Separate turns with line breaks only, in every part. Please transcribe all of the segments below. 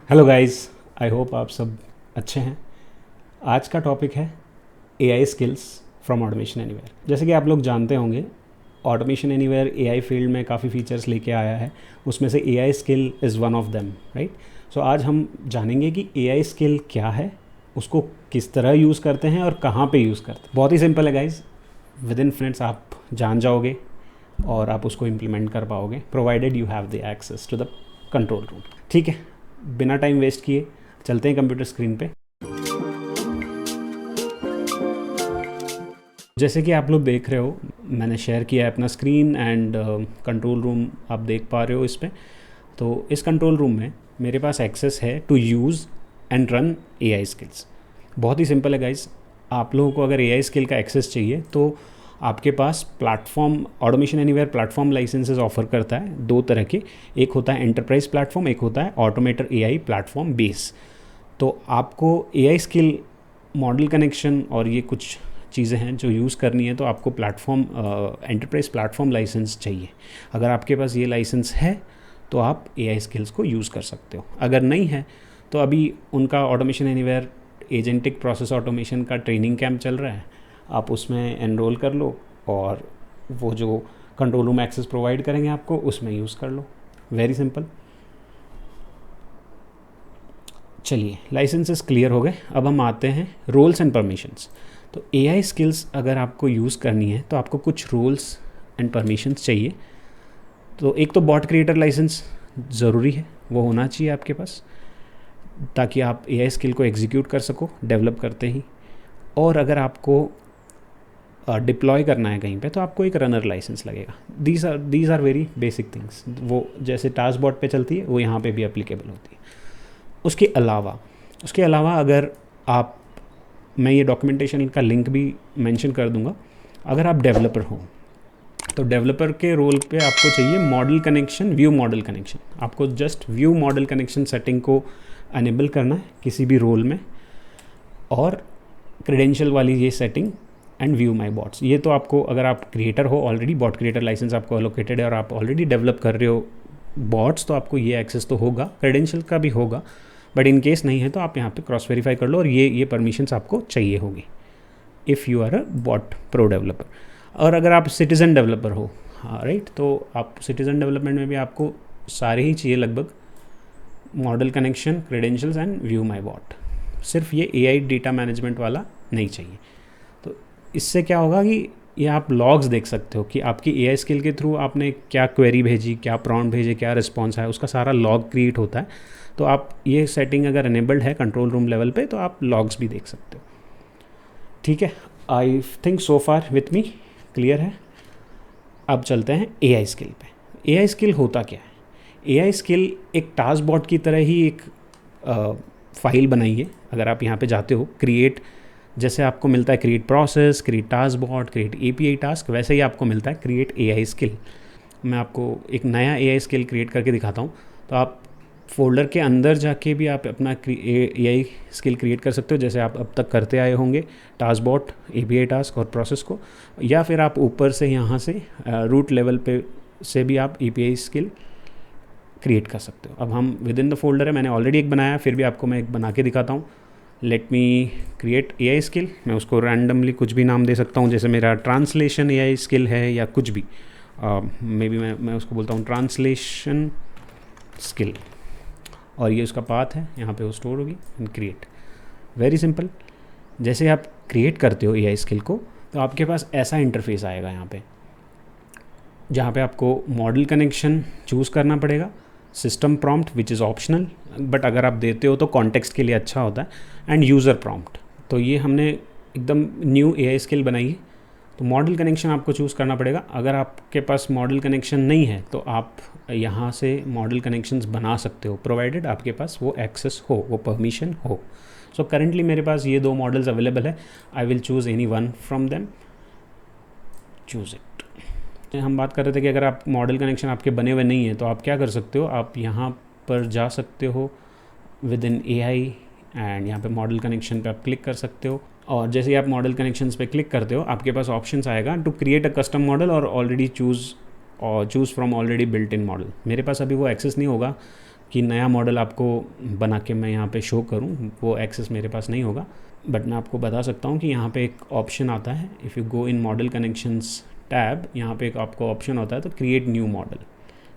Hello guys, I hope आप सब अच्छे हैं। आज का टॉपिक है AI skills from automation anywhere. जैसे कि आप लोग जानते होंगे, ऑटोमेशन एनीवेयर एआई फील्ड में काफ़ी फीचर्स लेके आया है। उसमें से AI skill is one of them, right. So आज हम जानेंगे कि एआई स्किल क्या है, उसको किस तरह यूज़ करते हैं और कहाँ पे यूज़ करते हैं। बहुत ही सिंपल है गाइस, विद इन मिनट्स आप जान जाओगे और आप उसको इम्प्लीमेंट कर पाओगे, provided you have the access to the control room. ठीक है, बिना टाइम वेस्ट किए चलते हैं कंप्यूटर स्क्रीन पे। जैसे कि आप लोग देख रहे हो, मैंने शेयर किया है अपना स्क्रीन एंड कंट्रोल रूम आप देख पा रहे हो इस पे। तो इस कंट्रोल रूम में मेरे पास एक्सेस है to use and run AI skills. बहुत ही सिंपल है गाइज। आप लोगों को अगर एआई स्किल का एक्सेस चाहिए तो आपके पास platform, automation anywhere platform licences offer करता है दो तरह के। एक होता है एंटरप्राइज प्लेटफॉर्म, एक होता है ऑटोमेटर एआई प्लेटफॉर्म बेस। तो आपको एआई स्किल, मॉडल कनेक्शन और ये कुछ चीज़ें हैं जो यूज़ करनी है, तो आपको प्लेटफॉर्म, एंटरप्राइज प्लेटफॉर्म लाइसेंस चाहिए। अगर आपके पास ये लाइसेंस है तो आप एआई स्किल्स को यूज़ कर सकते हो। अगर नहीं है तो अभी उनका automation anywhere agentic process automation का ट्रेनिंग कैंप चल रहा है, आप उसमें एनरोल कर लो और वो जो कंट्रोल रूम एक्सेस प्रोवाइड करेंगे आपको, उसमें यूज़ कर लो। Very simple. चलिए, लाइसेंसेस क्लियर हो गए, अब हम आते हैं रोल्स एंड परमिशंस। तो एआई स्किल्स अगर आपको यूज़ करनी है तो आपको कुछ रोल्स एंड परमिशंस चाहिए। तो एक तो बॉट क्रिएटर लाइसेंस ज़रूरी है, वो होना चाहिए आपके पास, ताकि आप एआई स्किल को एग्जीक्यूट कर सको डेवलप करते ही। और अगर आपको डिप्लॉय करना है कहीं पे तो आपको एक रनर लाइसेंस लगेगा। These are very basic things. वो जैसे टास्क बॉट पे चलती है वो यहाँ पे भी एप्लीकेबल होती है। उसके अलावा अगर आप, मैं ये डॉक्यूमेंटेशन का लिंक भी मेंशन कर दूंगा, अगर आप डेवलपर हो तो डेवलपर के रोल पे आपको चाहिए model connection, view model connection. आपको just view model connection setting को अनेबल करना है किसी भी रोल में, और क्रेडेंशियल वाली ये setting and view my bots. ये तो आपको, अगर आप क्रिएटर हो ऑलरेडी, बॉट क्रिएटर लाइसेंस आपको एलोकेटेड है और आप ऑलरेडी डेवलप कर रहे हो बॉट्स, तो आपको ये एक्सेस तो होगा, क्रेडेंशियल का भी होगा। बट इन केस नहीं है तो आप यहाँ पे क्रॉस वेरीफाई कर लो और ये परमिशंस आपको चाहिए होगी if you are a bot pro developer. और अगर आप सिटीज़न डेवलपर हो, हाँ राइट, तो आप सिटीज़न डेवलपमेंट में भी आपको सारे ही चाहिए लगभग, model connection, credentials and view my bot. सिर्फ ये एआई डेटा मैनेजमेंट वाला नहीं चाहिए। तो इससे क्या होगा कि ये आप लॉग्स देख सकते हो कि आपकी एआई स्किल के थ्रू आपने क्या क्वेरी भेजी, क्या प्रॉम्प्ट भेजे, क्या रिस्पॉन्स है, उसका सारा लॉग क्रिएट होता है। तो आप ये सेटिंग अगर अनेबल्ड है कंट्रोल रूम लेवल पे तो आप लॉग्स भी देख सकते हो। ठीक है, I think so far with me clear है। अब चलते हैं एआई स्किल पे। एआई स्किल होता क्या है? एआई स्किल एक टास्क बॉट की तरह ही एक फाइल बनाइए। अगर आप यहाँ पे जाते हो क्रिएट, जैसे आपको मिलता है create process, create task bot, create API task, वैसे ही आपको मिलता है क्रिएट एआई स्किल। मैं आपको एक नया एआई स्किल क्रिएट करके दिखाता हूँ। तो आप फोल्डर के अंदर जाके भी आप अपना एआई स्किल क्रिएट कर सकते हो, जैसे आप अब तक करते आए होंगे टास्क बॉट, एपीआई टास्क और प्रोसेस को। या फिर आप ऊपर से यहाँ से रूट लेवल पे से भी आप एपीआई स्किल क्रिएट कर सकते हो। अब हम विद इन द फोल्डर है, मैंने ऑलरेडी एक बनाया, फिर भी आपको मैं एक बना के दिखाता हूँ। Late me create AI skill. मैं उसको रैंडमली कुछ भी नाम दे सकता हूँ, जैसे मेरा ट्रांसलेशन एआई स्किल है या कुछ भी, मे बी मैं उसको बोलता हूँ ट्रांसलेशन स्किल, और ये उसका पाथ है, यहाँ पे वो स्टोर होगी एंड क्रिएट। Very simple. जैसे आप क्रिएट करते हो एआई स्किल को तो आपके पास ऐसा इंटरफेस आएगा यहाँ पे, जहाँ पे आपको मॉडल कनेक्शन चूज़ करना पड़ेगा, system prompt which is optional, but अगर आप देते हो तो कॉन्टेक्स्ट के लिए अच्छा होता है, एंड यूज़र प्रॉम्प्ट। तो ये हमने एकदम न्यू एआई स्किल बनाई है। तो मॉडल कनेक्शन आपको चूज़ करना पड़ेगा। अगर आपके पास मॉडल कनेक्शन नहीं है तो आप यहाँ से मॉडल कनेक्शंस बना सकते हो, प्रोवाइडेड आपके पास वो एक्सेस हो, वो परमिशन हो। सो करेंटली मेरे पास ये दो मॉडल्स अवेलेबल है। I will choose any one from them, choose it. हम बात कर रहे थे कि अगर आप मॉडल कनेक्शन आपके बने हुए नहीं है तो आप क्या कर सकते हो, आप यहाँ पर जा सकते हो विद इन एआई एंड यहाँ पे मॉडल कनेक्शन पे आप क्लिक कर सकते हो। और जैसे ही आप मॉडल कनेक्शंस पे क्लिक करते हो आपके पास ऑप्शंस आएगा to create a custom model और already choose from already built in model. मेरे पास अभी वो एक्सेस नहीं होगा कि नया मॉडल आपको बना के मैं यहाँ पे शो करूँ, वो एक्सेस मेरे पास नहीं होगा। बट मैं आपको बता सकता हूँ कि यहाँ पे एक ऑप्शन आता है, if you go in model connections tab, यहाँ पे एक आपको ऑप्शन होता है तो क्रिएट न्यू मॉडल।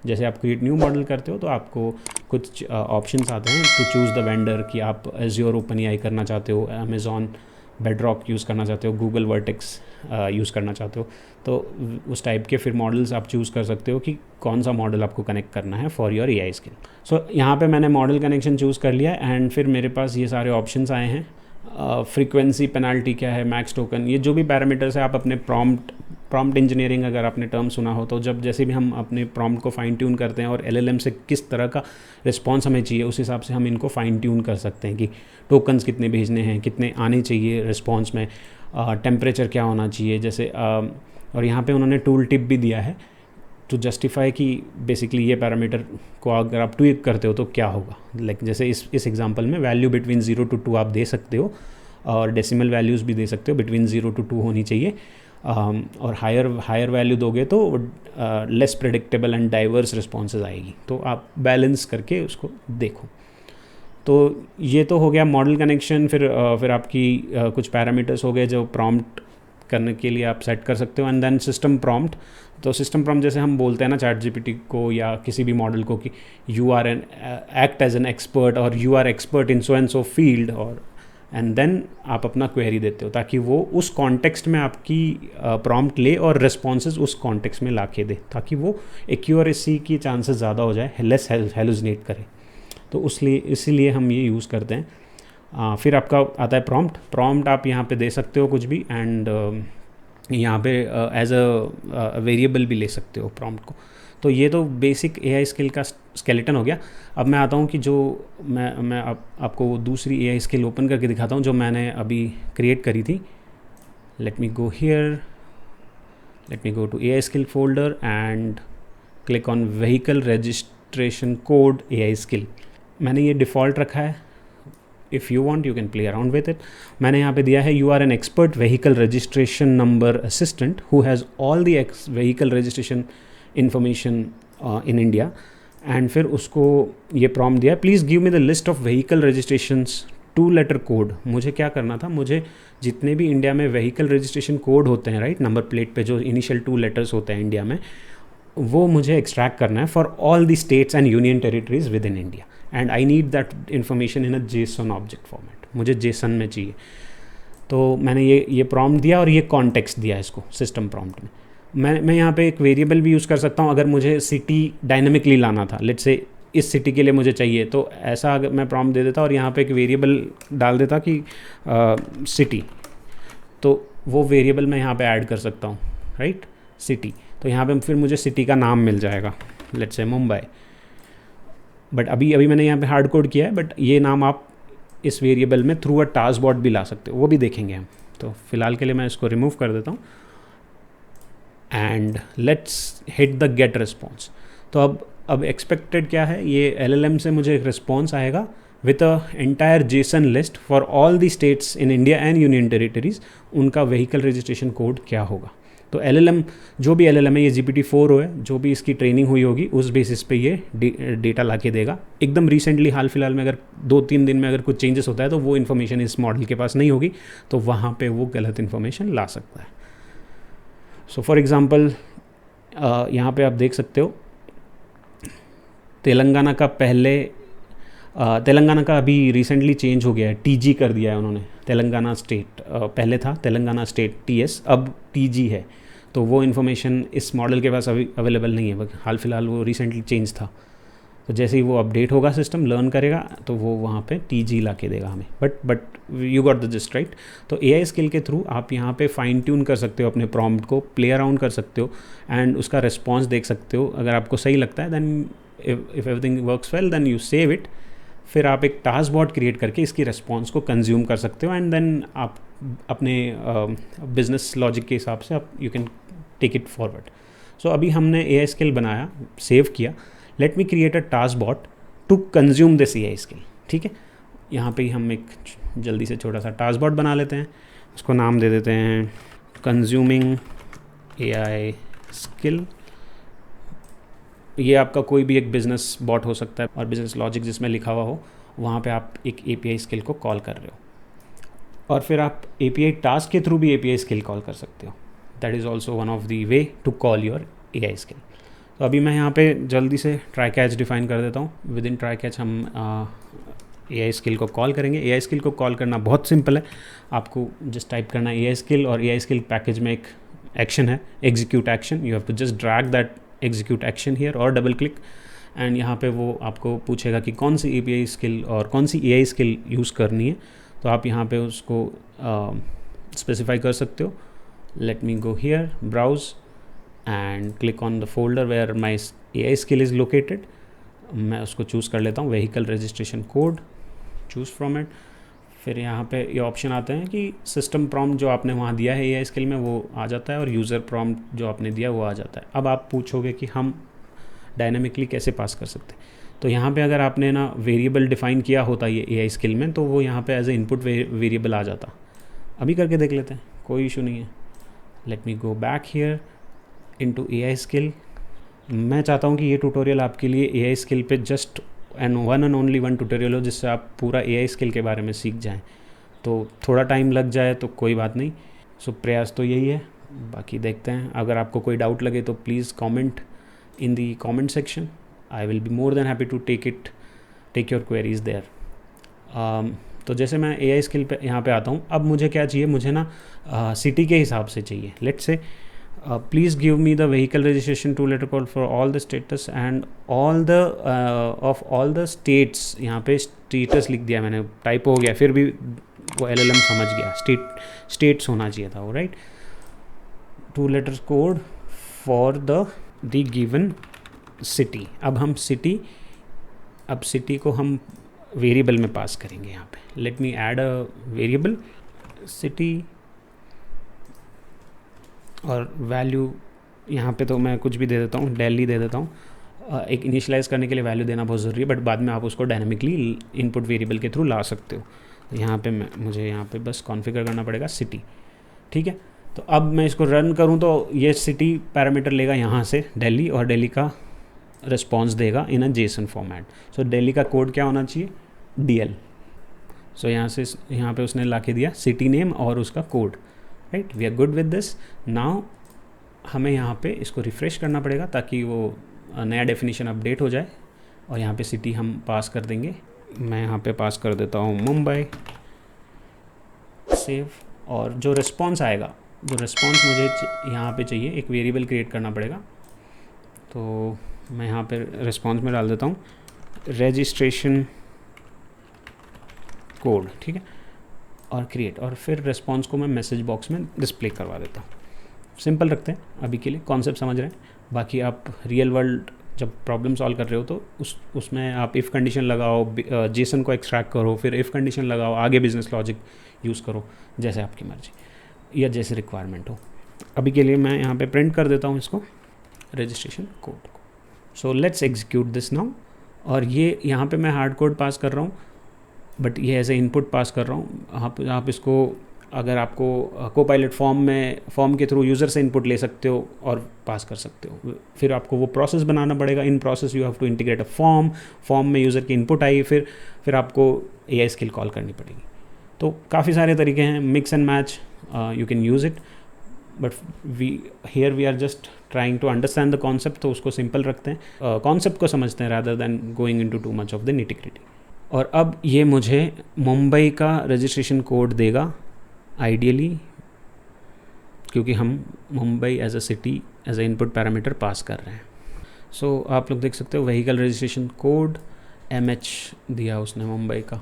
जैसे आप क्रिएट न्यू मॉडल करते हो तो आपको कुछ ऑप्शंस आते हैं टू चूज़ द वेंडर, कि आप एज़्योर ओपन एआई करना चाहते हो, अमेज़ॉन बेडरॉक यूज़ करना चाहते हो, गूगल वर्टेक्स यूज़ करना चाहते हो। तो उस टाइप के फिर मॉडल्स आप चूज़ कर सकते हो कि कौन सा मॉडल आपको कनेक्ट करना है फॉर योर एआई स्किल। सो यहाँ पे मैंने मॉडल कनेक्शन चूज़ कर लिया एंड फिर मेरे पास ये सारे ऑप्शंस आए हैं। फ्रीक्वेंसी, पेनाल्टी क्या है, मैक्स टोकन, ये जो भी पैरामीटर्स है आप अपने प्रॉम्प्ट इंजीनियरिंग अगर आपने टर्म सुना हो तो जब जैसे भी हम अपने प्रॉम्प्ट को फाइन ट्यून करते हैं और एलएलएम से किस तरह का रिस्पॉन्स हमें चाहिए, उस हिसाब से हम इनको फाइन ट्यून कर सकते हैं कि टोकन्स कितने भेजने हैं, कितने आने चाहिए रिस्पॉन्स में, टेम्परेचर क्या होना चाहिए जैसे। और यहाँ पे उन्होंने टूल टिप भी दिया है टू जस्टिफाई कि बेसिकली ये पैरामीटर को अगर आप ट्वीक करते हो तो क्या होगा। लाइक जैसे इस एग्जांपल में वैल्यू बिटवीन 0 to 2 आप दे सकते हो और डेसिमल वैल्यूज़ भी दे सकते हो, बिटवीन 0 to 2 होनी चाहिए। और हायर वैल्यू दोगे तो less predictable and diverse responses आएगी। तो आप बैलेंस करके उसको देखो। तो ये तो हो गया मॉडल कनेक्शन। फिर आपकी कुछ पैरामीटर्स हो गए जो प्रॉम्प्ट करने के लिए आप सेट कर सकते हो। And then system prompt. तो सिस्टम प्रॉम्प्ट जैसे हम बोलते हैं ना चैट जीपीटी को या किसी भी मॉडल को कि you are an act as an expert और you are expert in so and so field, और एंड देन आप अपना क्वेरी देते हो ताकि वो उस कॉन्टेक्स्ट में आपकी प्रॉम्प्ट ले और रिस्पॉन्सेज उस कॉन्टेक्स्ट में ला के दे, ताकि वो एक्यूरेसी की चांसेस ज़्यादा हो जाए, लेस हेलुसिनेट करे। तो इसीलिए हम ये यूज़ करते हैं। फिर आपका आता है प्रॉम्प्ट आप यहाँ पे दे सकते हो कुछ भी, एंड यहाँ पे एज अ वेरिएबल भी ले सकते हो प्रॉम्प्ट को। तो ये तो बेसिक एआई स्किल का स्केलेटन हो गया। अब मैं आता हूँ कि जो मैं आपको दूसरी एआई स्किल ओपन करके दिखाता हूँ जो मैंने अभी क्रिएट करी थी। Let me go here, let me go to AI skill folder and click on vehicle registration code AI skill. मैंने ये डिफ़ॉल्ट रखा है, if you want you can play around with it. मैंने यहाँ पे दिया है you are an expert vehicle registration number assistant who has all the vehicle registration information in India. And फिर उसको ये प्रॉम्प्ट दिया है, please give me the list of vehicle registrations 2 letter code. मुझे क्या करना था, मुझे जितने भी इंडिया में व्हीकल रजिस्ट्रेशन कोड होते हैं, राइट, नंबर प्लेट पे जो इनिशियल 2 लेटर्स होते हैं इंडिया में, वो मुझे एक्सट्रैक्ट करना है for all the states and union territories with in India. And I need that information in a Jason object format, मुझे जेसन में चाहिए। तो मैंने ये प्रॉम्प्ट दिया और ये कॉन्टेक्स्ट दिया इसको सिस्टम प्रॉम्प्ट में। मैं यहाँ पे एक वेरिएबल भी यूज़ कर सकता हूँ अगर मुझे सिटी डायनामिकली लाना था। लेट्स से इस सिटी के लिए मुझे चाहिए, तो ऐसा अगर मैं प्रॉम्प्ट दे देता और यहाँ पे एक वेरिएबल डाल देता कि सिटी, तो वो वेरिएबल मैं यहाँ पे ऐड कर सकता हूँ, राइट, सिटी। तो यहाँ पे फिर मुझे सिटी का नाम मिल जाएगा, लेट्स से मुंबई। बट अभी मैंने यहाँ पे हार्ड कोड किया है, बट ये नाम आप इस वेरिएबल में थ्रू अ टास्क बॉट भी ला सकते हो, वो भी देखेंगे हम। तो फिलहाल के लिए मैं इसको रिमूव कर देता हूँ and let's hit the get response. तो अब एक्सपेक्टेड क्या है, ये एलएलएम से मुझे एक रिस्पॉन्स आएगा with a entire Jason list for all the states in India and union territories, उनका व्हीकल रजिस्ट्रेशन कोड क्या होगा। तो एलएलएम, जो भी एलएलएम है, ये GPT-4 है, जो भी इसकी ट्रेनिंग हुई होगी उस बेसिस पे ये डेटा ला के देगा। एकदम रिसेंटली हाल फिलहाल में अगर 2-3 दिन में अगर कुछ चेंजेस होता है तो वो इन्फॉर्मेशन इस मॉडल के पास नहीं होगी, तो वहाँ पे वो गलत इन्फॉर्मेशन ला सकता है। सो फॉर एग्ज़ाम्पल यहाँ पे आप देख सकते हो तेलंगाना का अभी रिसेंटली चेंज हो गया है, TG कर दिया है उन्होंने। तेलंगाना स्टेट पहले था तेलंगाना स्टेट TS, अब TG है। तो वो इन्फॉर्मेशन इस मॉडल के पास अभी अवेलेबल नहीं है, हाल फिलहाल वो रिसेंटली चेंज था। तो जैसे ही वो अपडेट होगा, सिस्टम लर्न करेगा, तो वो वहाँ पे TG ला के देगा हमें। But you got the gist, right. तो एआई स्किल के थ्रू आप यहाँ पे फाइन ट्यून कर सकते हो अपने प्रॉम्प्ट को, प्ले अराउंड कर सकते हो एंड उसका रिस्पॉन्स देख सकते हो। अगर आपको सही लगता है then if everything works well then you save it. फिर आप एक टास्क बॉट क्रिएट करके इसकी रिस्पॉन्स को कंज्यूम कर सकते हो एंड देन आप अपने बिजनेस लॉजिक के हिसाब से आप you can take it forward. So अभी हमने एआई स्किल बनाया, सेव किया। Let me create a task bot to consume this AI skill. ठीक है, यहाँ पे ही हम एक जल्दी से छोटा सा टास्क बॉट बना लेते हैं, उसको नाम दे देते हैं कंज्यूमिंग एआई स्किल ये आपका कोई भी एक बिज़नेस बॉट हो सकता है और बिज़नेस लॉजिक जिसमें लिखा हुआ हो, वहाँ पे आप एक API स्किल को कॉल कर रहे हो। और फिर आप API टास्क के थ्रू भी API स्किल कॉल कर सकते हो। That is also one of the way to call your AI skill. तो अभी मैं यहाँ पे जल्दी से ट्राई कैच डिफाइन कर देता हूँ। विद इन ट्राई कैच हम AI स्किल को कॉल करेंगे। AI स्किल को कॉल करना बहुत सिंपल है, आपको जस्ट टाइप करना है AI स्किल, और AI स्किल पैकेज में एक एक्शन है execute action. You have to just drag that execute action here और डबल क्लिक, एंड यहाँ पे वो आपको पूछेगा कि कौन सी API स्किल और कौन सी AI स्किल यूज़ करनी है। तो आप यहाँ पे उसको स्पेसिफाई कर सकते हो। Let me go here, browse and click on the folder where my AI skill is located. मैं उसको चूज़ कर लेता हूँ, vehicle registration code, choose from it. फिर यहाँ पे ये ऑप्शन आते हैं कि सिस्टम प्रॉम्प्ट जो आपने वहाँ दिया है AI स्किल में वो आ जाता है, और यूज़र प्रॉम्प्ट जो आपने दिया वो आ जाता है। अब आप पूछोगे कि हम डायनामिकली कैसे पास कर सकते हैं। तो यहाँ पे अगर आपने ना वेरिएबल डिफ़ाइन किया होता ये AI स्किल में, तो वो यहाँ पे एज ए इनपुट वेरिएबल आ जाता। अभी करके देख लेते हैं, कोई इशू नहीं है। Late me go back here into AI skill. मैं चाहता हूँ कि ये ट्यूटोरियल आपके लिए AI स्किल पे just one and only one tutorial हो, जिससे आप पूरा AI स्किल के बारे में सीख जाएं। तो थोड़ा टाइम लग जाए तो कोई बात नहीं, सो प्रयास तो यही है। बाकी देखते हैं, अगर आपको कोई डाउट लगे तो please comment in the comment section. I will be more than happy to take your queries there. तो जैसे मैं AI स्किल पे यहाँ पे आता हूँ, अब मुझे क्या चाहिए, मुझे ना सिटी के हिसाब से चाहिए। Let's say please give me the vehicle registration two letter code for all the status and all the of all the states। यहाँ पे status लिख दिया मैंने, टाइप हो गया, फिर भी वो LLM समझ गया, states होना चाहिए था वो, right. Two letters code for the given city. अब हम सिटी को हम वेरिएबल में पास करेंगे। यहाँ पे let me add a variable city, और वैल्यू यहाँ पे तो मैं कुछ भी दे देता हूँ, दिल्ली दे देता हूँ। एक इनिशियलाइज करने के लिए वैल्यू देना बहुत ज़रूरी है, बट बाद में आप उसको डायनामिकली इनपुट वेरिएबल के थ्रू ला सकते हो। यहाँ पे मुझे यहाँ पे बस कॉन्फ़िगर करना पड़ेगा सिटी, ठीक है। तो अब मैं इसको रन करूँ तो ये सिटी पैरामीटर लेगा यहाँ से दिल्ली, और दिल्ली का रिस्पॉन्स देगा इन अ JSON फॉर्मेट। सो दिल्ली का कोड क्या होना चाहिए, DL। सो यहाँ पे उसने ला के दिया सिटी नेम और उसका code, right. We are good with this. Now हमें यहाँ पे इसको रिफ़्रेश करना पड़ेगा ताकि वो नया डेफिनेशन अपडेट हो जाए, और यहाँ पे सिटी हम पास कर देंगे। मैं यहाँ पे पास कर देता हूँ मुंबई, सेव। और जो रिस्पॉन्स आएगा, जो रिस्पॉन्स मुझे यहाँ पे चाहिए, एक वेरिएबल क्रिएट करना पड़ेगा। तो मैं यहाँ पे रिस्पॉन्स में डाल देता हूँ रजिस्ट्रेशन कोड, ठीक है, और क्रिएट, और फिर रिस्पॉन्स को मैं मैसेज बॉक्स में डिस्प्ले करवा देता हूँ। सिंपल रखते हैं अभी के लिए, कॉन्सेप्ट समझ रहे हैं। बाकी आप रियल वर्ल्ड जब प्रॉब्लम सॉल्व कर रहे हो तो उसमें आप इफ़ कंडीशन लगाओ, JSON को एक्सट्रैक्ट करो, फिर इफ़ कंडीशन लगाओ, आगे बिजनेस लॉजिक यूज़ करो, जैसे आपकी मर्जी या जैसे रिक्वायरमेंट हो। अभी के लिए मैं यहाँ पे प्रिंट कर देता हूँ इसको, रजिस्ट्रेशन कोड को। So let's execute this now. और ये यहाँ पे मैं हार्ड कोड पास कर रहा हूँ, बट ये एज ए इनपुट पास कर रहा हूँ। आप इसको, अगर आपको कोपायलट फॉर्म के थ्रू यूज़र से इनपुट ले सकते हो और पास कर सकते हो। फिर आपको वो प्रोसेस बनाना पड़ेगा। In process you have to integrate a form में यूज़र की इनपुट आई, फिर आपको AI स्किल कॉल करनी पड़ेगी। तो काफ़ी सारे तरीके हैं, mix and match, you can use it, but we are just trying to understand the concept. तो उसको सिंपल रखते हैं, कॉन्सेप्ट को समझते हैं rather than going into too much of the nitty-gritty. और अब ये मुझे मुंबई का रजिस्ट्रेशन कोड देगा आइडियली, क्योंकि हम Mumbai as a city as a input parameter pass कर रहे हैं। सो आप लोग देख सकते हो व्हीकल रजिस्ट्रेशन कोड MH दिया उसने मुंबई का,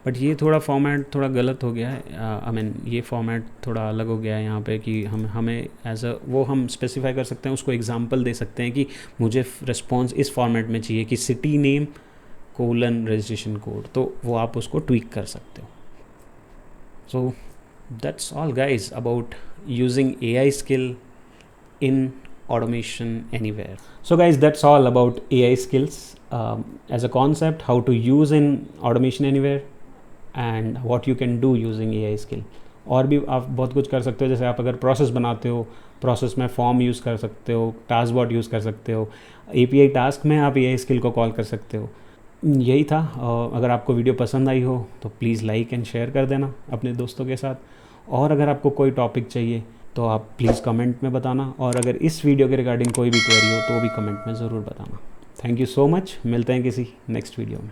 बट ये थोड़ा फॉर्मेट थोड़ा गलत हो गया है। आई मीन ये फॉर्मेट थोड़ा अलग हो गया है यहाँ पे कि हमें एज अ वो हम स्पेसिफाई कर सकते हैं, उसको एग्जांपल दे सकते हैं कि मुझे रिस्पॉन्स इस फॉर्मेट में चाहिए कि city name colon registration code, तो वो आप उसको ट्वीक कर सकते हो। सो that's all guys about using AI skill in automation anywhere. So guys, that's all about AI skills as a concept, how to use in automation anywhere, and what you can do using AI skill. और भी आप बहुत कुछ कर सकते हो, जैसे आप अगर प्रोसेस बनाते हो, प्रोसेस में फॉर्म यूज़ कर सकते हो, टास्क बॉट यूज़ कर सकते हो, API टास्क में आप ये स्किल को कॉल कर सकते हो। यही था। अगर आपको वीडियो पसंद आई हो तो प्लीज़ लाइक एंड शेयर कर देना अपने दोस्तों के साथ, और अगर आपको कोई टॉपिक चाहिए तो आप प्लीज़ कमेंट में बताना, और अगर इस वीडियो के रिगार्डिंग कोई भी क्वेरी हो तो भी कमेंट में ज़रूर बताना। थैंक यू सो मच, मिलते हैं किसी नेक्स्ट वीडियो में।